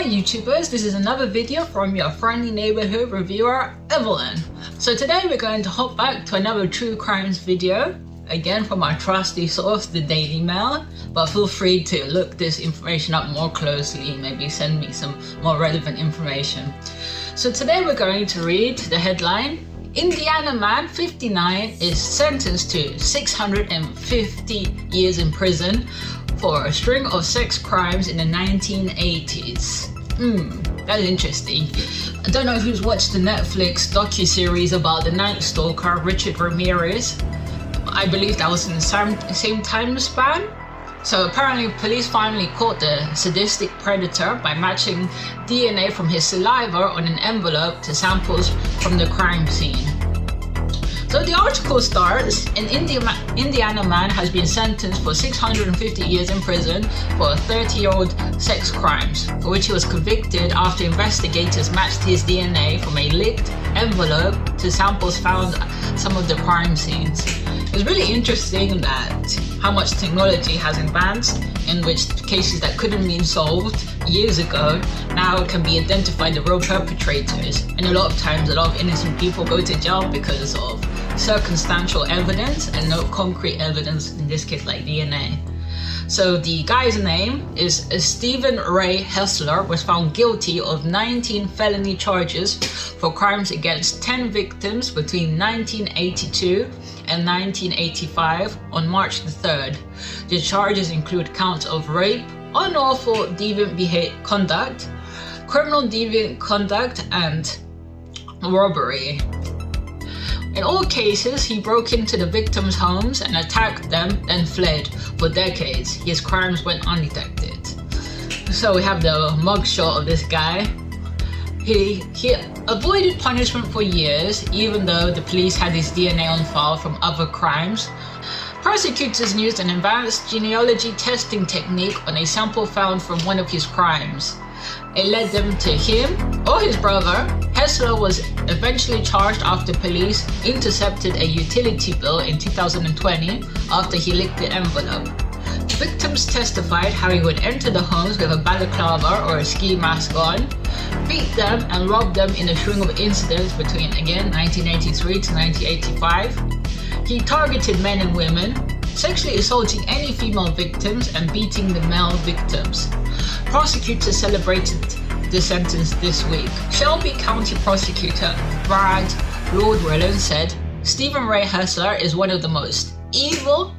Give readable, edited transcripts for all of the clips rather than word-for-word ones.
Hi YouTubers, this is another video from your friendly neighborhood reviewer, Evelyn. So today we're going to hop back to another true crimes video, again from our trusty source, the Daily Mail, but feel free to look this information up more closely, maybe send me some more relevant information. So today we're going to read the headline, Indiana man 59 is sentenced to 650 years in prison for a string of sex crimes in the 1980s. That's interesting. I don't know who's watched the Netflix docu-series about the Nightstalker Richard Ramirez. I believe that was in the same time span. So apparently police finally caught the sadistic predator by matching DNA from his saliva on an envelope to samples from the crime scene. So the article starts, an Indiana man has been sentenced for 650 years in prison for 30-year-old sex crimes, for which he was convicted after investigators matched his DNA from a leaked envelope to samples found at some of the crime scenes. It's really interesting that how much technology has advanced, in which cases that couldn't be solved years ago now can be identified the real perpetrators, and a lot of times a lot of innocent people go to jail because of circumstantial evidence and no concrete evidence, in this case like DNA. So the guy's name is Steven Ray Hessler, was found guilty of 19 felony charges for crimes against 10 victims between 1982 and 1985 on March the 3rd. The charges include counts of rape, unlawful deviant conduct, criminal deviant conduct, and robbery. In all cases, he broke into the victims' homes and attacked them, then fled. For decades, his crimes went undetected. So we have the mugshot of this guy. He avoided punishment for years, even though the police had his DNA on file from other crimes. Prosecutors used an advanced genealogy testing technique on a sample found from one of his crimes. It led them to him or his brother. Hessler was eventually charged after police intercepted a utility bill in 2020 after he leaked the envelope. Victims testified how he would enter the homes with a balaclava or a ski mask on, beat them and rob them in a string of incidents between, again, 1983 to 1985. He targeted men and women, sexually assaulting any female victims and beating the male victims. Prosecutors celebrated the sentence this week. Shelby County Prosecutor Brad Lordwellan said, Steven Ray Hessler is one of the most evil,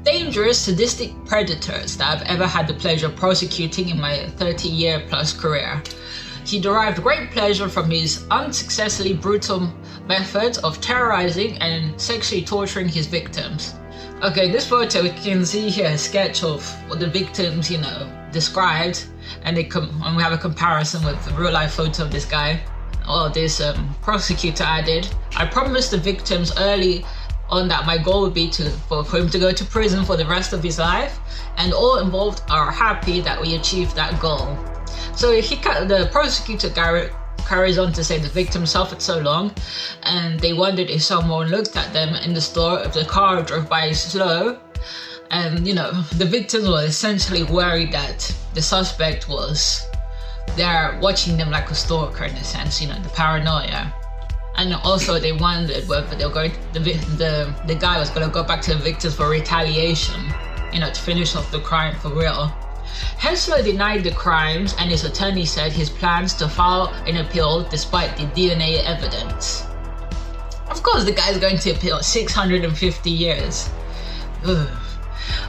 dangerous, sadistic predators that I've ever had the pleasure of prosecuting in my 30-year-plus career. He derived great pleasure from his unsuccessfully brutal methods of terrorizing and sexually torturing his victims. Okay, this photo, we can see here a sketch of what the victims, described, and we have a comparison with the real-life photo of this guy. This prosecutor added, I promised the victims early on that my goal would be for him to go to prison for the rest of his life, and all involved are happy that we achieved that goal. So the prosecutor carries on to say the victims suffered so long, and they wondered if someone looked at them in the store if the car drove by slow. And the victims were essentially worried that the suspect was there watching them like a stalker, in a sense, the paranoia. And also they wondered whether they were going the guy was going to go back to the victims for retaliation, to finish off the crime for real. Hessler denied the crimes, and his attorney said his plans to file an appeal despite the DNA evidence. Of course the guy's going to appeal 650 years. Ugh.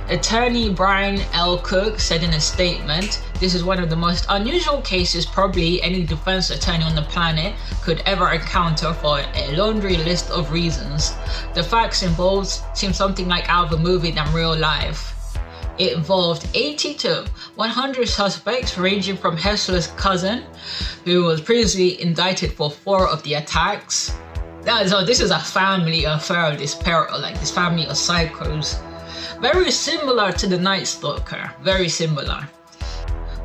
Attorney Brian L. Cook said in a statement, this is one of the most unusual cases probably any defense attorney on the planet could ever encounter for a laundry list of reasons. The facts involved seem something like out of a movie than real life. It involved 80 to 100 suspects, ranging from Hessler's cousin, who was previously indicted for 4 of the attacks. So this is a family affair, this family of psychos. Very similar to the Nightstalker, very similar.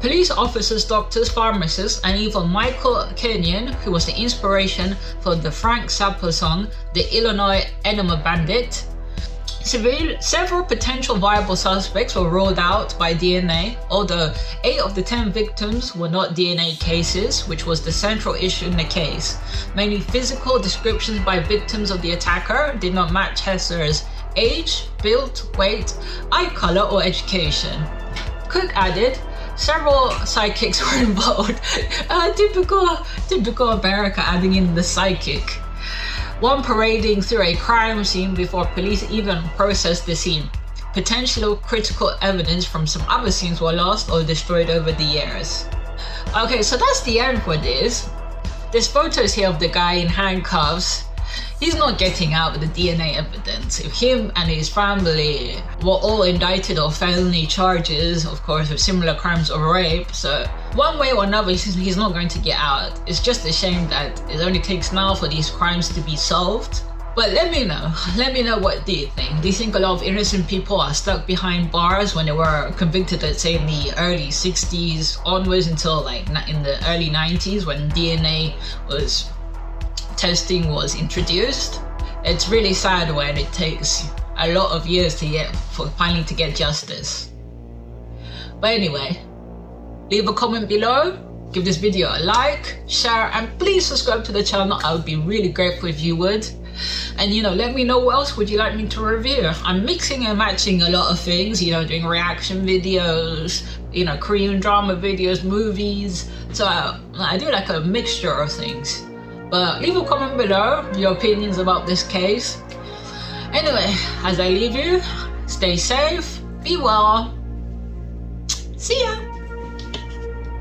Police officers, doctors, pharmacists, and even Michael Kenyon, who was the inspiration for the Frank Zappa song, The Illinois Enema Bandit, Several potential viable suspects were ruled out by DNA, although 8 of the 10 victims were not DNA cases, which was the central issue in the case. Many physical descriptions by victims of the attacker did not match Hessler's age, build, weight, eye color, or education. Cook added, several psychics were involved. Typical America, adding in the psychic. One parading through a crime scene before police even processed the scene. Potential critical evidence from some other scenes were lost or destroyed over the years. Okay, so that's the end for this. There's photos here of the guy in handcuffs. He's not getting out with the DNA evidence. If him and his family were all indicted of felony charges, of course, with similar crimes of rape, so one way or another, he's not going to get out. It's just a shame that it only takes now for these crimes to be solved. But let me know what do you think? Do you think a lot of innocent people are stuck behind bars when they were convicted, let's say in the early 60s onwards until like in the early 90s when DNA testing was introduced? It's really sad when it takes a lot of years for finally to get justice. But anyway, leave a comment below, give this video a like, share, and please subscribe to the channel. I would be really grateful if you would. And let me know what else would you like me to review. I'm mixing and matching a lot of things, doing reaction videos, Korean drama videos, movies. So I do like a mixture of things. But leave a comment below your opinions about this case. Anyway, as I leave you, stay safe, be well, see ya!